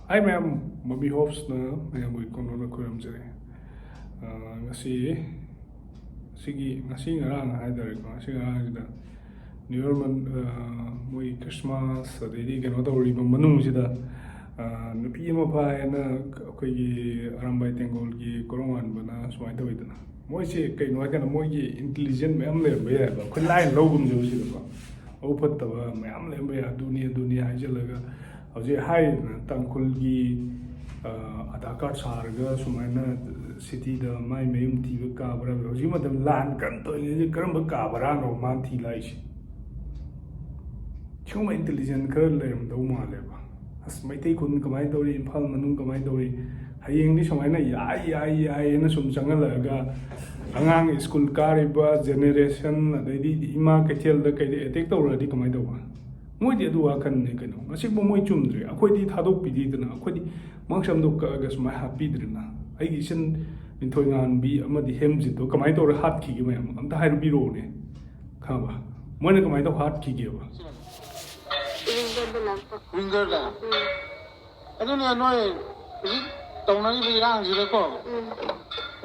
Hi ma'am, Bobby Hobbs na ma'am ko kono na ko ramjare. Ngasi ngarang haidar ko ngasi ngarang sida New Year moi Christmas adidi kano tawri manung sida nupi ama pha na akhoi arambai tengol gi korongan bana sumai tawidana moi se kai no kana moi gi intelligent ma'am le ba ya ba khoi line logum jo sida ko au phattaba ma'am le ba ya dunia haijalaga hꯧꯖꯤꯛ ꯍꯥꯏꯔꯤꯕ ꯇꯥꯡꯈꯨꯜꯒꯤ Aadhaar card ꯁꯥꯔꯒ ꯁꯨꯃꯥꯏꯅ ꯁꯤꯇꯤꯗ ꯃꯥꯏ ꯃꯌꯨꯝ ꯊꯤꯕ ꯀꯥ ꯕꯔꯥ ꯍꯧꯖꯤꯛ ꯃꯇꯝ ꯂꯥꯟ ꯀꯟꯅ ꯇꯧꯔꯤꯉꯩꯁꯤ ꯀꯔꯝꯕ ꯀꯥ ꯕꯔꯥꯅꯣ ꯃꯥꯅ ꯊꯤ ꯂꯥꯛꯏꯁꯦ ꯁꯤꯒꯨꯝꯕ ꯏꯟꯇꯦꯂꯤꯖꯦꯟ ꯈꯔ ꯂꯩꯔꯝꯗꯧ ꯃꯥꯜꯂꯦꯕ ꯑꯁ ꯃꯩꯇꯩ ꯈꯨꯟ ꯀꯃꯥꯏꯅ ꯇꯧꯔꯤ ꯏꯝꯐꯥꯜ ꯃꯅꯨꯡ ꯀꯃꯥꯏꯅ ꯇꯧꯔꯤ ꯍꯌꯦꯡꯗꯤ ꯁꯨꯃꯥꯏꯅ ꯌꯥꯏꯅ ꯁꯨꯝ ꯆꯪꯍꯜꯂꯛꯑꯒ ꯑꯉꯥꯡ ꯁ꯭ꯀꯨꯜ ꯀꯥꯔꯤꯕ ꯖꯦꯅꯦꯔꯦꯁꯟ ꯑꯗꯩꯗꯤ ꯏꯃꯥ ꯀꯩꯊꯦꯜꯗ ꯀꯩꯗ ꯑꯦꯇꯦꯛ ꯇꯧꯔꯛꯑꯗꯤ ꯀꯃꯥꯏꯅ ꯇꯧꯕ ꯃꯣꯏꯗꯤ ꯑꯗꯨ ꯋꯥꯈꯟꯅꯦ ꯀꯩꯅꯣ ꯉꯁꯤꯕꯨ ꯃꯣꯏ ꯆꯨꯝꯗ꯭ꯔꯦ ꯑꯩꯈꯣꯏꯗꯤ ꯊꯥꯗꯣꯛꯄꯤꯗꯦꯗꯅ ꯑꯩꯈꯣꯏꯗꯤ ꯃꯉꯛꯁꯝꯗꯣ ꯀꯛꯑꯒ ꯁꯨꯃꯥꯏꯅ ꯍꯥꯠꯄꯤꯗ꯭ꯔꯦꯅ ꯑꯩꯒꯤ ꯏꯆꯟ ꯅꯤꯡꯊꯣꯏꯉꯥꯟꯕꯤ ꯑꯃꯗꯤ ꯍꯦꯝꯖꯤꯠꯇꯣ ꯀꯃꯥꯏꯅ ꯇꯧꯔ ꯍꯥꯠꯈꯤꯒꯦ ꯃꯌꯥꯝ ꯑꯝꯇ ꯍꯥꯏꯔꯨꯕꯤꯔꯛꯑꯣꯅꯦ ꯈꯪꯕ ꯃꯣꯏꯅ ꯀꯃꯥꯏꯅ ꯇꯧ ꯍꯥꯠꯈꯤꯒꯦꯕ ꯋꯤꯡꯒꯔꯗ ꯑꯗꯨꯅꯦ ꯅꯣꯏ ꯍꯧꯖꯤꯛ ꯇꯧꯅꯔꯤꯕ ꯏꯔꯥꯡꯁꯤꯗꯀꯣ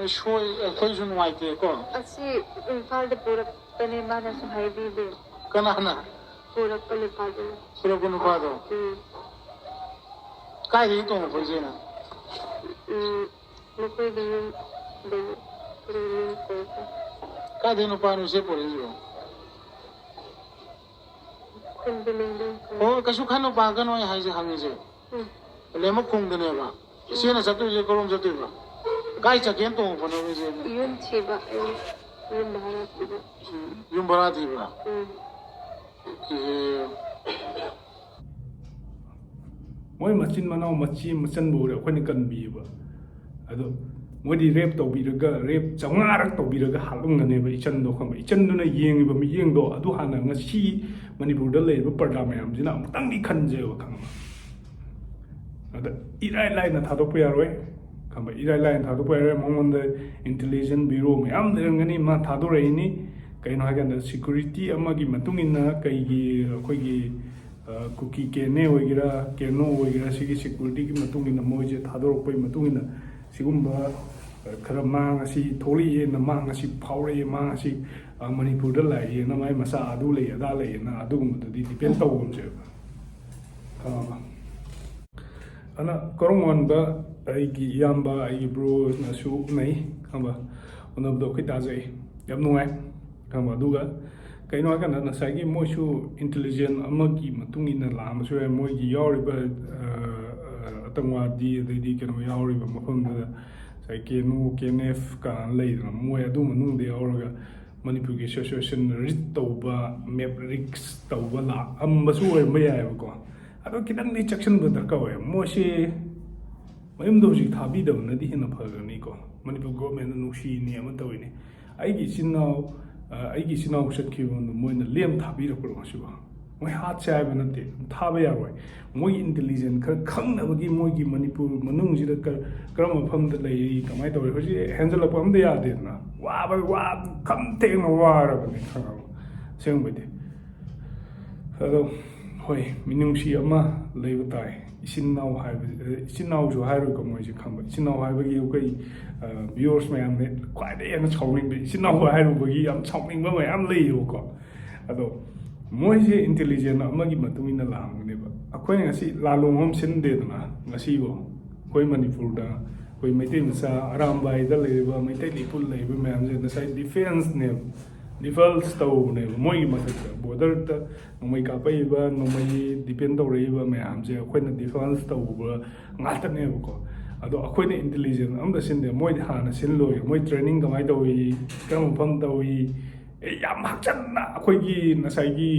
ꯁꯣꯏ ꯑꯩꯈꯣꯏꯁꯨ ꯅꯨꯡꯉꯥꯏꯇꯦꯀꯣ ꯑꯁꯤ ꯏꯝꯐꯥꯜꯗ ꯄꯨꯔꯛꯄꯅꯦ ꯃꯥꯅꯁꯨ ꯍꯥꯏꯕꯤꯗꯦ ꯀꯅꯥꯅ पूरक लिफाफे पूरक नुपादो काय रे तो फजेना लोकोई दिन दे काय दे नुपानु से पोरियो ओ कसु खानो बागन होय हाइजे हांगजे लेम खुंगदनेबा सेना जतु जे करोम जतुबा काय चकेन तो फनो जे युन छिबा युन भारत छिबा युन भारत छिबा ꯃꯣꯏ ꯃꯆꯤꯟ ꯃꯅꯥꯎ ꯃꯆꯤ ꯃꯆꯟꯕꯨ ꯑꯩꯈꯣꯏꯅ ꯀꯟꯕꯤꯌꯦꯕ ꯑꯗꯣ ꯃꯣꯏꯗꯤ ꯔꯦꯞ ꯇꯧꯕꯤꯔꯒ ꯔꯦꯞ 500ꯔꯛ ꯇꯧꯕꯤꯔꯒ ꯍꯥꯠꯂꯝꯒꯅꯦꯕ ꯏꯆꯟꯗꯣ ꯈꯪꯕ ꯏꯆꯟꯗꯨꯅ ꯌꯦꯡꯉꯤꯕ ꯃꯤꯠꯌꯦꯡꯗꯣ ꯑꯗꯨ ꯍꯥꯟꯅ ꯉꯁꯤ ꯃꯅꯤꯄꯨꯔꯗ ꯂꯩꯔꯤꯕ ꯄ꯭ꯔꯖꯥ ꯃꯌꯥꯝꯁꯤꯅ ꯑꯃꯨꯛꯇꯪꯗꯤ ꯈꯟꯖꯦꯕ ꯈꯪꯕ ꯑꯗ ꯏꯔꯥꯏ ꯂꯥꯏꯅ ꯊꯥꯗꯣꯛꯄ ꯌꯥꯔꯣꯏ ꯈꯪꯕ ꯏꯔꯥꯏ ꯂꯥꯏꯅ ꯊꯥꯗꯣꯛꯄ ꯌꯥꯔꯣꯏ ꯃꯉꯣꯟꯗ ꯏꯟꯇꯦꯂꯤꯖꯦꯟ ꯕ꯭ꯌꯨꯔꯣ ꯃꯌꯥꯝ ꯂꯩꯔꯝꯒꯅꯤ ꯃꯥ ꯊꯥꯗꯣꯔꯛꯏꯅꯤ ꯀꯩꯅꯣ ꯍꯥꯏꯀꯥꯟꯗ ꯁꯦꯀ꯭ꯌꯨꯔꯤꯇꯤ ꯑꯃꯒꯤ ꯃꯇꯨꯡ ꯏꯟꯅ ꯀꯩꯒꯤ ꯑꯩꯈꯣꯏꯒꯤ ꯀꯨꯀꯤ ꯀꯦꯅꯦ ꯑꯣꯏꯒꯦꯔꯥ ꯀꯦꯅꯣ ꯑꯣꯏꯒꯦꯔꯥ ꯁꯤꯒꯤ ꯁꯦꯀ꯭ꯌꯨꯔꯤꯇꯤꯒꯤ ꯃꯇꯨꯡ ꯏꯟꯅ ꯃꯣꯏꯁꯦ ꯊꯥꯗꯣꯔꯛꯄꯒꯤ ꯃꯇꯨꯡ ꯏꯟꯅ ꯁꯤꯒꯨꯝꯕ ꯈꯔ ꯃꯥ ꯉꯁꯤ ꯊꯣꯛꯂꯛꯏꯑꯦꯅ ꯃꯥ ꯉꯁꯤ ꯐꯥꯎꯔꯛꯏ ꯃꯥ ꯉꯁꯤ ꯃꯅꯤꯄꯨꯔꯗ ꯂꯥꯛꯏꯑꯦꯅ ꯃꯥꯏ ꯃꯆꯥ ꯑꯗꯨ ꯂꯩ ꯑꯗꯥ ꯂꯩꯑꯦꯅ ꯑꯗꯨꯒꯨꯝꯕꯗꯨꯗꯤ ꯗꯤꯄꯦꯟ ꯇꯧꯒꯨꯝꯁꯦꯕ ꯈꯪꯉꯕ ꯑꯗꯨꯅ ꯀꯣꯔꯣꯡꯋꯥꯟꯗ ꯑꯩꯒꯤ ꯏꯌꯥꯝꯕ ꯑꯩꯒꯤ ꯕ꯭ꯔꯣꯅꯁꯨ ꯎꯅꯩ ꯈꯪꯕ ꯎꯅꯕꯗꯣ ꯑꯩꯈꯣꯏ ꯇꯥꯖꯩ ꯌꯥꯝ ꯅꯨꯡꯉꯥꯏ ꯈꯪꯕ ꯑꯗꯨꯒ ꯀꯩꯅꯣ ꯍꯥꯏꯀꯥꯟꯗ ꯉꯁꯥꯏꯒꯤ ꯃꯣꯏꯁꯨ ꯏꯟꯇꯦꯂꯤꯖꯦꯟ ꯑꯃꯒꯤ ꯃꯇꯨꯡ ꯏꯟꯅ ꯂꯥꯛꯑꯝꯕꯁꯨ ꯌꯥꯏ ꯃꯣꯏꯒꯤ ꯌꯥꯎꯔꯤꯕ ꯑꯇꯪꯋꯥꯗꯤ ꯑꯗꯩꯗꯤ ꯀꯩꯅꯣ ꯌꯥꯎꯔꯤꯕ ꯃꯐꯝꯗꯨꯗ ꯉꯁꯥꯏ ꯀꯦꯅꯣ ꯀꯦꯅꯦꯐ ꯀꯥꯅ ꯂꯩꯗꯅ ꯃꯣꯏ ꯑꯗꯨ ꯃꯅꯨꯡꯗ ꯌꯥꯎꯔꯒ ꯃꯅꯤꯄꯨꯔꯒꯤ ꯁꯤꯆꯨꯋꯦꯁꯟ ꯔꯤꯠ ꯇꯧꯕ ꯃꯦꯞ ꯔꯤꯛꯁ ꯇꯧꯕ ꯂꯥꯛꯑꯝꯕꯁꯨ ꯑꯣꯏꯔꯝꯕ ꯌꯥꯏꯑꯕꯀꯣ ꯑꯗꯣ ꯈꯤꯇꯪꯗꯤ ꯆꯦꯛꯁꯤꯟꯕ ꯗꯔꯀꯥꯔ ꯑꯣꯏ ꯃꯣꯏꯁꯦ ꯃꯌꯨꯝꯗ ꯍꯧꯖꯤꯛ ꯊꯥꯕꯤꯗꯕꯅꯗꯤ ꯍꯦꯟꯅ ꯐꯒꯅꯤꯀꯣ ꯃꯅꯤꯄꯨꯔ ꯒꯣꯔꯃꯦꯟꯅ ꯅꯨꯡꯁꯤꯅꯤ ꯑꯃ ꯇꯧꯔꯤꯅꯤ ꯑꯩꯒꯤ ꯏꯆꯤꯟ ꯏꯅꯥꯎ ꯆꯠꯈꯤꯕꯗ ꯃꯣꯏꯅ ꯂꯦꯝ ꯊꯥꯕꯤꯔꯛꯄ꯭ꯔꯣ ꯉꯁꯤꯕꯣ ꯃꯣꯏ ꯍꯥꯠꯁꯦ ꯍꯥꯏꯕ ꯅꯠꯇꯦ ꯊꯥꯕ ꯌꯥꯔꯣꯏ ꯃꯣꯏꯒꯤ ꯏꯟꯇꯦꯂꯤꯖꯦꯟ ꯈꯔ ꯈꯪꯅꯕꯒꯤ ꯃꯣꯏꯒꯤ ꯃꯅꯤꯄꯨꯔ ꯃꯅꯨꯡꯁꯤꯗ ꯀꯔꯝꯕ ꯃꯐꯝꯗ ꯂꯩꯔꯤ ꯀꯃꯥꯏꯅ ꯇꯧꯔꯤ ꯍꯧꯖꯤꯛ ꯍꯦꯟꯖꯜꯂꯛꯄ ꯑꯝꯇ ꯌꯥꯗꯦꯗꯅ ꯋꯥ ꯈꯝ ꯊꯦꯡꯅ ꯋꯥꯔꯕꯅꯤ ꯈꯪꯉꯕ ꯑꯁꯦꯡꯕꯩꯗꯤ ꯑꯗꯣ ꯍꯣꯏ ꯃꯤꯅꯨꯡꯁꯤ ꯑꯃ ꯂꯩꯕ ꯇꯥꯏ ꯏꯆꯤꯟ ꯏꯅꯥꯎ ꯍꯥꯏꯕꯁꯤ ꯏꯆꯤꯟ ꯏꯅꯥꯎꯁꯨ ꯍꯥꯏꯔꯣꯏꯀꯣ ꯃꯣꯏꯁꯦ ꯈꯪꯕ ꯏꯆꯤꯟ ꯏꯅꯥꯎ ꯍꯥꯏꯕꯒꯤ ꯑꯩꯈꯣই ꯚꯤꯌꯣꯔꯁ ꯃꯌꯥꯝꯅ ꯈ꯭ꯋꯥꯏꯗꯒꯤ ꯍꯦꯟꯅ ꯁꯥꯎꯅꯤꯡꯕ ꯏꯆꯤꯟ ꯏꯅꯥꯎ ꯍꯥꯏꯔꯨꯕꯒꯤ ꯌꯥꯝ ꯁꯥꯎꯅꯤꯡꯕ ꯃꯌꯥꯝ ꯂꯩꯌꯦꯕꯀꯣ ꯑꯗꯣ ꯃꯣꯏꯁꯦ ꯏꯟꯇꯦꯂꯤꯖꯦꯟ ꯑꯃꯒꯤ ꯃꯇꯨꯡ ꯏꯟꯅ ꯂꯥꯛꯑꯝꯒꯅꯦꯕ ꯑꯩꯈꯣꯏꯅ ꯉꯁꯤ ꯂꯥꯂꯣꯡ ꯑꯃ ꯁꯤꯟꯗꯦꯗꯅ ꯉꯁꯤꯕꯣ ꯑꯩꯈꯣꯏ ꯃꯅꯤꯄꯨꯔꯗ ꯑꯩꯈꯣꯏ ꯃꯩꯇꯩ ꯃꯆꯥ ꯑꯔꯥꯝꯕꯥꯏꯗ ꯂꯩꯔꯤꯕ ꯃꯩꯇꯩ ꯂꯤꯄꯨꯜ ꯂꯩꯔꯤꯕ ꯃꯌꯥꯝꯁꯦ ꯉꯁꯥꯏ ꯗꯤꯐꯦꯟꯁꯅꯦꯕ ꯗꯤꯐꯦꯟꯁ ꯇꯧꯕꯅꯦꯕ ꯃꯣꯏꯒꯤ ꯃꯊꯛꯇ ꯕꯣꯔꯗꯔꯗ ꯅꯣꯡꯃꯩ ꯀꯥꯞꯄꯛꯏꯕ ꯅꯣꯡꯃꯩ ꯗꯤꯄꯦꯟ ꯇꯧꯔꯛꯏꯕ ꯃꯌꯥꯝꯁꯦ ꯑꯩꯈꯣꯏꯅ ꯗꯤꯐꯦꯟꯁ ꯇꯧꯕ ꯉꯥꯛꯇꯅꯦꯕꯀோ ꯑꯗꯣ ꯑꯩꯈꯣꯏꯅ ꯏꯟꯇꯦꯂꯤꯖꯦꯟ ꯑꯝꯇ ꯁꯤꯟꯗꯦ ꯃꯣꯏꯗꯤ ꯍꯥꯟꯅ ꯁꯤꯟꯂꯣꯏ ꯃꯣꯏ ꯇ꯭ꯔꯦꯅꯤꯡ ꯀꯃꯥꯏꯅ ꯇꯧꯏ ꯀꯔꯝꯕ ꯃꯐꯝ ꯇꯧꯏ ꯌꯥꯝ ꯍꯛꯆꯟꯅ ꯑꯩꯈꯣꯏꯒꯤ ꯉꯁꯥꯏꯒꯤ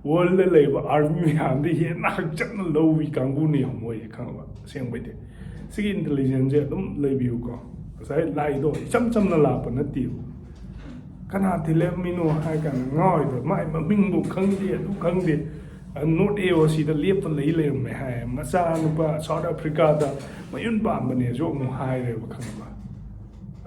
ꯋꯥꯔꯜꯗ ꯂꯩꯕ ꯑꯥꯔꯃꯤ ꯃꯌꯥꯝꯗ ꯍꯦꯟꯅ ꯍꯛꯆꯟꯅ ꯂꯧꯏ ꯀꯥꯡꯕꯨꯅꯦꯕ ꯃꯣꯏꯁꯦ ꯈꯪꯉꯕ ꯑꯁꯦꯡꯕꯩꯗꯤ ꯁꯤꯒꯤ ꯏꯟꯇꯦꯂꯤꯖꯦꯟꯁꯦ ꯑꯗꯨꯝ ꯂꯩꯕꯤꯌꯨꯀꯣ ꯉꯁꯥꯏ ꯂꯥꯛꯏꯗꯣ ꯏꯆꯝ ꯆꯝꯅ ꯂꯥꯛꯄ ꯅꯠꯇꯦꯕ ꯀꯅꯥ ꯊꯤꯜꯂꯝꯃꯤꯅꯣ ꯍꯥꯏ ꯀꯥꯟꯗ ꯉꯥꯎꯔꯤꯗꯣ ꯃꯥꯏ ꯃꯃꯤꯡꯕꯨ ꯈꯪꯗꯦ ꯑꯗꯨ ꯈꯪꯗꯦ ꯅꯣꯔꯠ ꯑꯦ ꯁꯤꯗ ꯂꯦꯞꯄ ꯂꯩꯔꯝꯃꯦ ꯍꯥꯏ ꯃꯆꯥ ꯅꯨꯄꯥ ꯁꯥꯎꯠ ꯑꯐ꯭ꯔꯤꯀꯥꯗ ꯃꯌꯨꯝ ꯄꯥꯟꯕꯅꯦꯁꯨ ꯑꯃꯨꯛ ꯍꯥꯏꯔꯦꯕ ꯈꯪꯉꯕ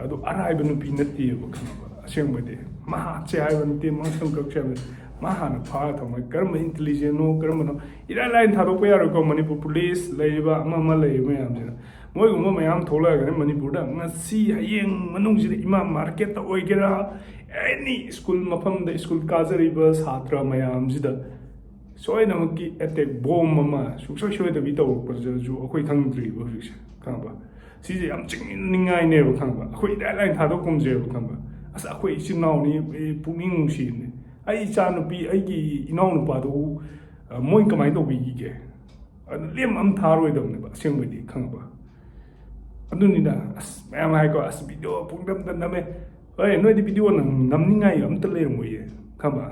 ꯑꯗꯨ ꯑꯔꯥꯏꯕ ꯅꯨꯄꯤ ꯅꯠꯇꯦꯕ ꯈꯪꯉꯕ ꯑꯁꯦꯡꯕꯗꯤ ꯃꯍꯥꯠꯁꯦ ꯍꯥꯏꯕ ꯅꯠꯇꯦ ꯃꯉꯛꯁꯝ ꯀꯛꯁꯦ ꯍꯥꯏꯕ ꯃꯥ ꯍꯥꯟꯅ ꯐꯥꯔ ꯊꯝꯃꯣꯏ ꯀꯔꯝꯕ ꯏꯟꯇꯦꯂꯤꯖꯦꯟꯅꯣ ꯀꯔꯝꯕꯅꯣ ꯏꯔꯥꯏ ꯂꯥꯏꯅ ꯊꯥꯗꯣꯛꯄ ꯌꯥꯔꯣꯏꯀꯣ ꯃꯅꯤꯄꯨꯔ ꯄꯨꯂꯤꯁ ꯂꯩꯔꯤꯕ ꯑꯃ ꯂꯩꯔꯤꯕ ꯃꯌꯥꯝꯁꯤꯅ ꯃꯣꯏꯒꯨꯝꯕ ꯃꯌꯥꯝ ꯊꯣꯛꯂꯛꯑꯒꯅꯤ ꯃꯅꯤꯄꯨꯔꯗ ꯉꯁꯤ ꯍꯌꯦꯡ ꯃꯅꯨꯡꯁꯤꯗ ꯏꯃꯥ ꯃꯥꯔꯀꯦꯠꯇ ꯑꯣꯏꯒꯦꯔꯥ ꯑꯦꯅꯤ ꯁ꯭ꯀꯨꯜ ꯃꯐꯝꯗ ꯁ꯭ꯀꯨꯜ ꯀꯥꯖꯔꯤꯕ ꯁꯥꯇ꯭ꯔ ꯃꯌꯥꯝꯁꯤꯗ ꯁꯣꯏꯅꯃꯛꯀꯤ ꯑꯦꯇꯦꯛ ꯕꯣꯝ ꯑꯃ ꯁꯨꯡꯁꯣꯏ ꯁꯣꯏꯗꯕꯤ ꯇꯧꯔꯛꯄꯁꯤꯁꯨ ꯑꯩꯈꯣꯏ ꯈꯪꯗ꯭ꯔꯤꯕ ꯍꯧꯖꯤꯛꯁꯦ ꯈꯪꯕ ꯁꯤꯁꯦ ꯌꯥꯝ ꯆꯤꯡꯅꯤꯡꯉꯥꯏꯅꯦꯕ ꯈꯪꯕ ꯑꯩꯈꯣꯏ ꯏꯔꯥꯏ ꯂꯥꯏꯅ ꯊꯥꯗꯣꯛꯀꯨꯝꯁꯦꯕ ꯈꯪꯕ ꯑꯁ ꯑꯩꯈꯣꯏ ꯏꯆꯤꯟ ꯏꯅꯥꯎꯅꯤ ꯄꯨꯛꯅꯤꯡ ꯅꯨꯡꯁꯤꯕꯅꯤ ꯑꯩ ꯏꯆꯥꯅꯨꯄꯤ ꯑꯩꯒꯤ ꯏꯅꯥꯎꯅꯨꯄꯥꯗꯨ ꯃꯣꯏ ꯀꯃꯥꯏꯅ ꯇꯧꯕꯤꯈꯤꯒꯦ ꯑꯗꯨ ꯂꯦꯝ ꯑꯃ ꯊꯥꯔꯣꯏꯗꯕꯅꯦꯕ ꯑꯁꯦꯡꯕꯗꯤ ꯈꯪꯕ ꯑꯗꯨꯅꯤꯅ ꯑꯁ ꯃꯌꯥꯝ ꯍꯥꯏꯀꯣ ꯑꯁ ꯚꯤꯗꯤꯑꯣ ꯄꯨꯡꯅꯝꯗ ꯅꯝꯃꯦ ꯍꯣꯏ ꯅꯣꯏꯗꯤ ꯚꯤꯗꯤꯑꯣ ꯅꯝꯅꯤꯡꯉꯥꯏ ꯑꯝꯇ ꯂꯩꯔꯝꯃꯣꯏꯌꯦ ꯈꯪꯕ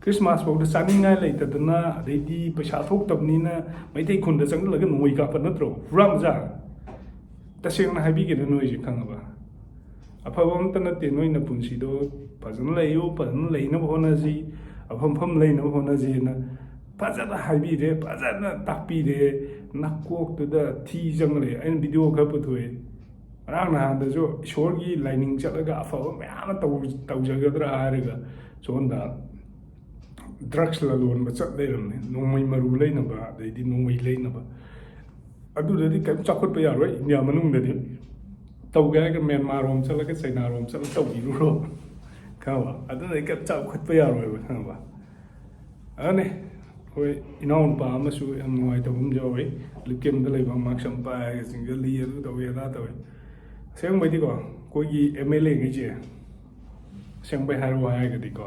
ꯈ꯭ꯔꯤꯁꯃꯥꯁ ꯐꯥꯎꯗ ꯆꯥꯅꯤꯡꯉꯥꯏ ꯂꯩꯇꯗꯅ ꯑꯗꯩꯗꯤ ꯄꯩꯁꯥ ꯊꯣꯛꯇꯕꯅꯤꯅ ꯃꯩꯇꯩ ꯈꯨꯟꯗ ꯆꯪꯁꯤꯜꯂꯒ ꯅꯣꯡꯃꯩ ꯀꯥꯞꯄ ꯅꯠꯇ꯭ꯔꯣ ꯍꯨꯔꯥꯝꯖꯥ ꯇꯁꯦꯡꯅ ꯍꯥꯏꯕꯤꯒꯦꯗ ꯅꯣꯏꯁꯦ ꯈꯪꯉꯕ ꯑꯐꯕ ꯑꯝꯇ ꯅꯠꯇꯦ ꯅꯣꯏꯅ ꯄꯨꯟꯁꯤꯗꯣ ꯐꯖꯅ ꯂꯩꯌꯨ ꯐꯖꯅ ꯂꯩꯅꯕ ꯍꯣꯠꯅꯁꯤ ꯑꯐꯝ ꯂꯩꯅꯕ ꯍꯣꯠꯅꯁꯤꯅ ꯐꯖꯅ ꯍꯥꯏꯕꯤꯔꯦ ꯐꯖꯅ ꯇꯥꯛꯄꯤꯔꯦ ꯅꯀꯣꯛꯇꯨꯗ ꯊꯤ ꯆꯪꯂꯦ ꯑꯩꯅ ꯚꯤꯗꯤꯑꯣ ꯈꯔ ꯄꯨꯊꯣꯛꯑꯦ ꯉꯔꯥꯡ ꯅꯍꯥꯟꯗꯁꯨ ꯏꯁꯣꯔꯒꯤ ꯂꯥꯏꯅꯤꯡ ꯆꯠꯂꯒ ꯑꯐꯕ ꯃꯌꯥꯝ ꯑꯃ ꯇꯧꯖꯒꯗ꯭ꯔꯥ ꯍꯥꯏꯔꯒ ꯁꯣꯝꯗ ꯗ꯭ꯔꯛꯁ ꯂꯂꯣꯟꯕ ꯆꯠ ꯂꯩꯔꯝꯃꯦ ꯅꯣꯡꯃꯩ ꯃꯔꯨ ꯂꯩꯅꯕ ꯑꯗꯩꯗꯤ ꯅꯣꯡꯃꯩ ꯂꯩꯅꯕ ꯑꯗꯨꯗꯗꯤ ꯀꯔꯤꯝ ꯆꯥꯎꯈꯠꯄ ꯌꯥꯔꯣꯏ ꯏꯟꯗꯤꯌꯥ ꯃꯅꯨꯡꯗꯗꯤ ꯇꯧꯒꯦ ꯍꯥꯏꯔꯒ ꯃꯦꯟꯃꯥꯔꯣꯝ ꯆꯠꯂꯒ ꯆꯩꯅꯥꯔꯣꯝ ꯆꯠꯂꯒ ꯇꯧꯕꯤꯔꯨꯔꯣ ꯈꯪꯉꯕ ꯑꯗꯨꯅꯗꯤ ꯀꯔꯤꯝ ꯆꯥꯎꯈꯠꯄ ꯌꯥꯔꯣꯏꯕ ꯈꯪꯉꯕ ꯑꯗꯨꯅꯦ ꯑꯩꯈꯣꯏ ꯏꯅꯥꯎꯅꯨꯄꯥ ꯑꯃꯁꯨ ꯌꯥꯝ ꯅꯨꯡꯉꯥꯏꯇꯕ ꯑꯃ ꯌꯥꯎꯋꯤ ꯂꯨꯀꯦꯝꯗ ꯂꯩꯕ ꯃꯥꯛꯁꯝ ꯄꯥꯏꯔꯒ ꯆꯤꯡꯖꯜꯂꯤ ꯑꯗꯨ ꯇꯧꯋꯤ ꯑꯗꯥ ꯇꯧꯋꯤ ꯑꯁꯦꯡꯕꯩꯗꯤꯀꯣ ꯑꯩꯈꯣꯏꯒꯤ ꯑꯦꯝ ꯑꯦꯜ ꯑꯦꯉꯩꯁꯦ ꯑꯁꯦꯡꯕꯩ ꯍꯥꯏꯔꯣ ꯍꯥꯏꯔꯒꯗꯤꯀꯣ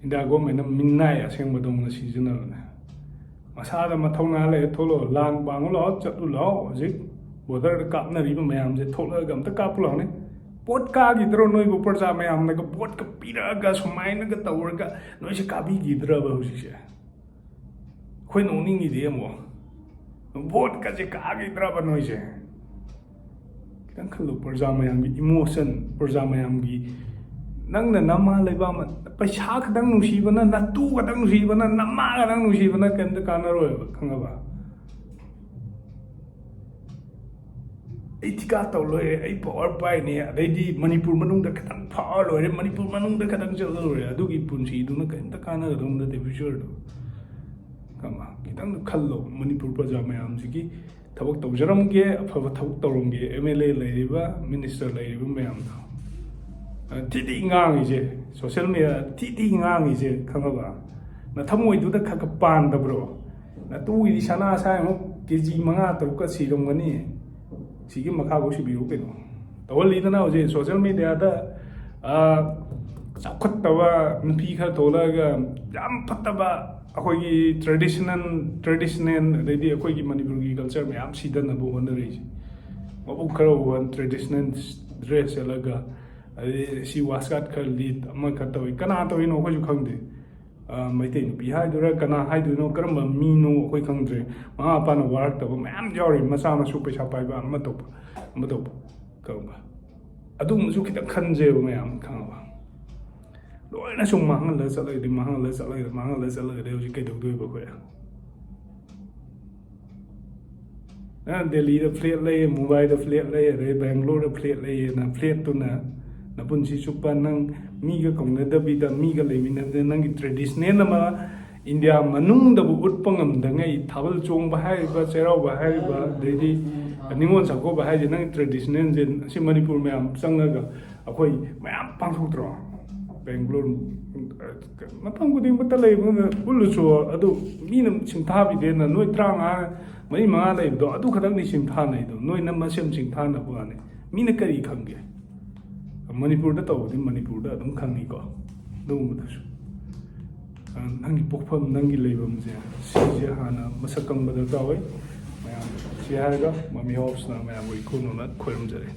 ꯏꯟꯗꯤꯌꯥ ꯒꯣꯔꯃꯦꯟꯅ ꯃꯤꯅꯥꯏ ꯑꯁꯦꯡꯕꯗꯧꯅ ꯁꯤꯖꯤꯟꯅꯕꯅꯦ ꯃꯁꯥꯗ ꯃꯊꯧꯅꯥ ꯂꯩꯔ ꯊꯣꯛꯂꯛꯑꯣ ꯂꯥꯟ ꯄꯥꯡꯉꯨ ꯂꯥꯛꯑꯣ ꯆꯠꯂꯨ ꯂꯥꯛꯑꯣ ꯍꯧꯖꯤꯛ ꯕꯣꯔꯗꯔꯗ ꯀꯥꯞꯅꯔꯤꯕ ꯃꯌꯥꯝꯁꯦ ꯊꯣꯛꯂꯛꯑꯒ ꯑꯝꯇ ꯀꯥꯞꯄꯨ ꯂꯥꯛꯑꯣꯅꯦ ꯚꯣꯠ ꯀꯥꯈꯤꯗ꯭ꯔꯣ ꯅꯣꯏꯕꯨ ꯄ꯭ꯔꯖꯥ ꯃꯌꯥꯝꯅꯒ ꯚꯣꯠꯀ ꯄꯤꯔꯛꯑꯒ ꯁꯨꯃꯥꯏꯅꯒ ꯇꯧꯔꯒ ꯅꯣꯏꯁꯦ ꯀꯥꯕꯤꯈꯤꯗ꯭ꯔꯕ ꯍꯧꯖꯤꯛꯁꯦ ꯑꯩꯈꯣꯏ ꯅꯣꯛꯅꯤꯡꯉꯤꯗꯤ ꯑꯃꯨꯛ ꯚꯣꯠꯀꯁꯦ ꯀꯥꯈꯤꯗ꯭ꯔꯕ ꯅꯣꯏꯁꯦ ꯈꯤꯇꯪ ꯈꯜꯂꯨ ꯄ꯭ꯔꯖꯥ ꯃꯌꯥꯝꯒꯤ ꯏꯃꯣꯁꯟ ꯄ꯭ꯔꯖా ꯃꯌꯥꯝꯒꯤ ꯅꯪꯅ ꯅꯃꯥ ꯂꯩꯕꯥꯛ ꯄꯩꯁꯥ ꯈꯛꯇꯪ ꯅꯨꯡꯁꯤꯕꯅ ꯅꯠꯇꯨ ꯈꯛꯇꯪ ꯅꯨꯡꯁꯤꯕꯅ ꯅꯃꯥ ꯈꯛꯇꯪ ꯅꯨꯡꯁꯤꯕꯅ ꯀꯩꯝꯇ ꯀꯥꯟꯅꯔꯣꯏꯕ ꯈꯪꯉꯕ ꯑꯩ ꯊꯤꯀꯥ ꯇꯧ ꯂꯣꯏꯔꯦ ꯑꯩ ꯄꯋꯥꯔ ꯄꯥꯏꯅꯤ ꯑꯗꯩꯗꯤ ꯃꯅꯤꯄꯨꯔ ꯃꯅꯨꯡꯗ ꯈꯤꯇꯪ ꯐꯥꯎꯔ ꯂꯣꯏꯔꯦ ꯃꯅꯤꯄꯨꯔ ꯃꯅꯨꯡꯗ ꯈꯤꯇꯪ ꯆꯠꯂ ꯂꯣꯏꯔꯦ ꯑꯗꯨꯒꯤ ꯄꯨꯟꯁꯤꯗꯨꯅ ꯀꯩꯝꯇ ꯀꯥꯟꯅꯒꯗꯧ ꯅꯠꯇꯦ ꯐ꯭ꯌꯨꯆꯔꯗꯣ ꯈꯪꯕ ꯈꯤꯇꯪ ꯈꯜꯂꯣ ꯃꯅꯤꯄꯨꯔ ꯄ꯭ꯔꯖꯥ ꯃꯌꯥꯝꯁꯤꯒꯤ ꯊꯕꯛ ꯇꯧꯖꯔꯝꯒꯦ ꯑꯐꯕ ꯊꯕꯛ ꯇꯧꯔꯝꯒꯦ ꯑꯦꯝ ꯑꯦꯜ ꯑꯦ ꯂꯩꯔꯤꯕ ꯃꯤꯅꯤꯁꯇꯔ ꯂꯩꯔꯤꯕ ꯃꯌꯥꯝꯗꯣ ꯊꯤꯊꯤ ꯉꯥꯡꯉꯤꯁꯦ ꯁꯣꯁꯤꯌꯦꯜ ꯃꯦꯗꯤꯌꯥ ꯊꯤꯊꯤ ꯉꯥꯡꯉꯤꯁꯦ ꯈꯪꯉꯕ ꯅꯊꯃꯣꯏꯗꯨꯗ ꯈꯔ ꯄꯥꯟꯗꯕ꯭ꯔꯣ ꯅꯇꯨꯒꯤꯗꯤ ꯁꯅꯥ ꯁꯥꯏꯃꯨꯛ ꯀꯦꯖꯤ 5-6ꯀ ꯁꯤꯔꯝꯒꯅꯤ ꯁꯤꯒꯤ ꯃꯈꯥꯐꯥꯎ ꯁꯤꯕꯤꯌꯨ ꯀꯩꯅꯣ ꯇꯧꯍꯜꯂꯤꯗꯅ ꯍꯧꯖꯤꯛ ꯁꯣꯁꯤꯌꯦꯜ ꯃꯦꯗꯤꯌꯥꯗ ꯆꯥꯎꯈꯠꯇꯕ ꯅꯨꯄꯤ ꯈꯔ ꯊꯣꯛꯂꯛꯑꯒ ꯌꯥꯝ ꯐꯠꯇꯕ ꯑꯩꯈꯣꯏꯒꯤ ꯇ꯭ꯔꯦꯗꯤꯁꯅꯦꯜ ꯑꯗꯩꯗꯤ ꯑꯩꯈꯣꯏꯒꯤ ꯃꯅꯤꯄꯨꯔꯒꯤ ꯀꯜꯆꯔ ꯃꯌꯥꯝ ꯁꯤꯗꯅꯕ ꯍꯣꯠꯅꯔꯛꯏꯁꯦ ꯃꯕꯨꯛ ꯈꯔ ꯎꯍꯟ ꯇ꯭ꯔꯦꯗꯤꯁꯅꯦꯜ ꯗ꯭ꯔꯦꯁ ꯁꯦꯠꯂꯒ ꯑꯗꯩ ꯁꯤ ꯋꯥꯁꯀꯥꯠ ꯈꯔ ꯂꯤꯠ ꯑꯃ ꯈꯔ ꯇꯧꯏ ꯀꯅꯥ ꯇꯧꯔꯤꯅꯣ ꯑꯩꯈꯣꯏꯁꯨ ꯈꯪꯗꯦ ꯃꯩꯇꯩ ꯅꯨꯄꯤ ꯍꯥꯏꯗꯣꯏꯔꯥ ꯀꯅꯥ ꯍꯥꯏꯗꯣꯏꯅꯣ ꯀꯔꯝꯕ ꯃꯤꯅꯣ ꯑꯩꯈꯣই ꯈꯪꯗ꯭ꯔꯦ ꯃꯃꯥ ꯃꯄꯥꯅ ꯋꯥꯔꯛꯇꯕ ꯃꯌꯥꯝ ꯌꯥꯎꯔꯤ ꯃꯆꯥ ꯃꯁꯨ ꯄꯩꯁꯥ ꯄꯥꯏꯕ ꯑꯃ ꯇꯧꯕ ꯈꯪꯕ ꯑꯗꯨꯒꯨꯝꯕꯁꯨ ꯈꯤꯇꯪ ꯈꯟꯖꯦꯕ ꯃꯌꯥꯝ ꯈꯪꯉꯕ ꯂꯣꯏꯅ ꯁꯨꯝ ꯃꯥꯡꯍꯜꯂꯒ ꯆꯠꯂꯒꯗꯤ ꯍꯧꯖꯤꯛ ꯀꯩꯗꯧꯗꯣꯏꯕ ꯑꯩꯈꯣꯏ ꯗꯦꯜꯂꯤꯗ ꯐ꯭ꯂꯦꯠ ꯂꯩ ꯃꯨꯝꯕꯥꯏꯗ ꯐ꯭ꯂꯦꯠ ꯂꯩ ꯑꯗꯩ ꯕꯦꯡꯒ꯭ꯂꯣꯔꯗ ꯐ꯭ꯂꯦꯠ ꯂꯩꯌꯦꯅ ꯐ꯭ꯂꯦꯠꯇꯨꯅ ꯅꯄꯨꯟꯁꯤ ꯆꯨꯞꯄ ꯅꯪ ꯃꯤꯒ ꯀꯧꯅꯗꯕꯤꯗ ꯃꯤꯒ ꯂꯩꯃꯤꯟꯅꯕꯗ ꯅꯪꯒꯤ ꯇ꯭ꯔꯦꯗꯤꯁꯅꯦꯜ ꯑꯃ ꯏꯟꯗꯤꯌꯥ ꯃꯅꯨꯡꯗꯕꯨ ꯎꯠꯄ ꯉꯝꯗꯉꯩ ꯊꯥꯕꯜ ꯆꯣꯡꯕ ꯍꯥꯏꯔꯤꯕ ꯆꯩꯔꯥꯎꯕ ꯍꯥꯏꯔꯤꯕ ꯑꯗꯩꯗꯤ ꯅꯤꯉꯣꯜ ꯆꯥꯛꯀꯧꯕ ꯍꯥꯏꯁꯦ ꯅꯪꯒꯤ ꯇ꯭ꯔꯦꯗꯤꯁꯅꯦꯜꯁꯦ ꯑꯁꯤ ꯃꯅꯤꯄꯨꯔ ꯃꯌꯥꯝ ꯆꯪꯉꯒ ꯑꯩꯈꯣꯏ ꯃꯌꯥꯝ ꯄꯥꯡꯊꯣꯛꯇ꯭ꯔꯣ ꯕꯦꯡꯒ꯭ꯂꯣꯔ ꯃꯐꯝ ꯈꯨꯗꯤꯡꯃꯛꯇ ꯂꯩꯕꯅ ꯎꯠꯂꯨꯁꯨ ꯑꯗꯨ ꯃꯤꯅ ꯁꯤꯡꯊꯥꯕꯤꯗꯦꯅ ꯅꯣꯏ 35 ꯂꯩꯕꯗꯣ ꯑꯗꯨ ꯈꯛꯇꯪꯅꯤ ꯁꯤꯡꯊꯥꯅꯩꯗꯣ ꯅꯣꯏꯅ ꯃꯁꯦꯝ ꯁꯤꯡꯊꯥꯅꯕ ꯋꯥꯅꯤ ꯃꯤꯅ ꯀꯔꯤ ꯈꯪꯒꯦ ꯃꯅꯤꯄꯨꯔꯗ ꯇꯧꯕꯗꯤ ꯃꯅꯤꯄꯨꯔꯗ ꯑꯗꯨꯝ ꯈꯪꯉꯤꯀꯣ ꯑꯗꯨꯒꯨꯝꯕꯗꯁꯨ ꯅꯪꯒꯤ ꯄꯣꯛꯐꯝ ꯅꯪꯒꯤ ꯂꯩꯐꯝꯁꯦ ꯁꯤꯁꯦ ꯍꯥꯟꯅ ꯃꯁꯛ ꯈꯪꯕ ꯗꯔꯀꯥꯔ ꯑꯣꯏ ꯃꯌꯥꯝ ꯁꯤ ꯍꯥꯏꯔꯒ ꯃꯃꯤ ꯍꯥꯎꯁꯅ ꯃꯌꯥꯝꯕꯨ ꯏꯈꯨꯔꯨꯝꯅ ꯈꯣꯏꯔꯝꯖꯔꯤ